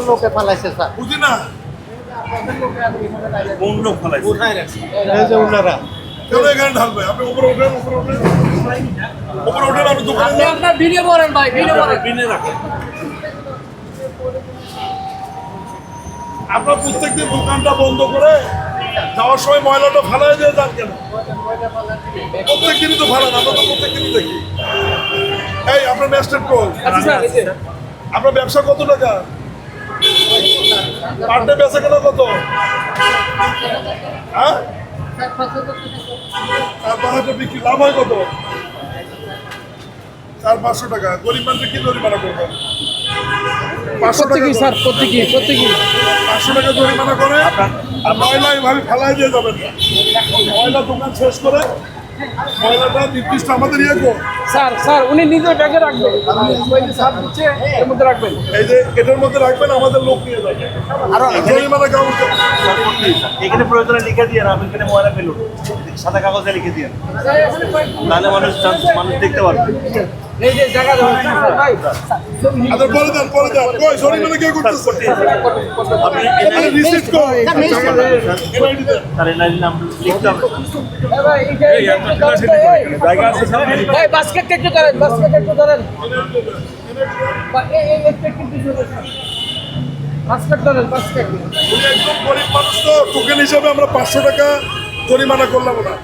লোকে ফালাইছে স্যার, বুঝি না কোন লোক ফেলাইছে? এই যে ওনারা কেন এখানে ঢালবে? আপনি উপরে উঠেন, উপরে উঠেন, উপরে উঠেন, আমি দোকানে যাই। আপনার ভিডিও করেন ভাই, ভিডিও করেন। বিনে রাখেন। আপনার প্রত্যেকদিন দোকানটা বন্ধ করে যাওয়ার সময় ময়লাটা ফালাই দিয়ে যান কেন? প্রত্যেকদিনই তো ফালান, আমরা তো প্রত্যেকদিনই দেখি। এই আপনার ম্যাস্টার কোল, আচ্ছা স্যার, এই যে আপনার ব্যবসা কত টাকা? পার ডে বেচা কেনা কত? হ্যাঁ, আর 5,000 বিক্রি, লাভ হয় কত? 400-500 টাকা। গরিব মানুষের কি জরিমানা করবেন? 500 টাকা প্রত্যেকেই স্যার, প্রত্যেকেই 500 টাকা জরিমানা করে আর ময়লা এইভাবে ফেলাই দিয়ে যাবেন না। ময়লা দোকান শেষ করে ময়লাটা নির্দিষ্ট আমাদের ইয়ে কর। স্যার উনি নিজের ব্যাগে রাখবেন, ওই যে স্যার দিচ্ছে এর মধ্যে রাখবেন। এই যে এটার মধ্যে রাখবেন, আমাদের লোক নিয়ে যাবে। আর জরিমানা কেমন? এখানে প্রয়োজনে লিখে দিয়ে আপনি এখানে ময়লা ফেলুন, সাদা কাগজে লিখে দিয়ে, তাহলে মানুষ দেখতে পারবে। এই যে জায়গা ভাই, আচ্ছা বলে দেন, বলে দেন, কই জরিমানা কে করতেছে? আপনি আপনি রিসিট কর, এনআইডি দেন। তাহলে নাম লিখতে হবে। ভাই এই যে জায়গা আছে সামনে। ভাই বাস্কেট একটু ধরেন, বাস্কেট একটু ধরেন। এই একটু বাস্কেট ধরেন, বাস্কেট। উনি একদম গরিব মানুষ, তো টোকেন হিসাবে আমরা 500 টাকা জরিমানা করলাম না।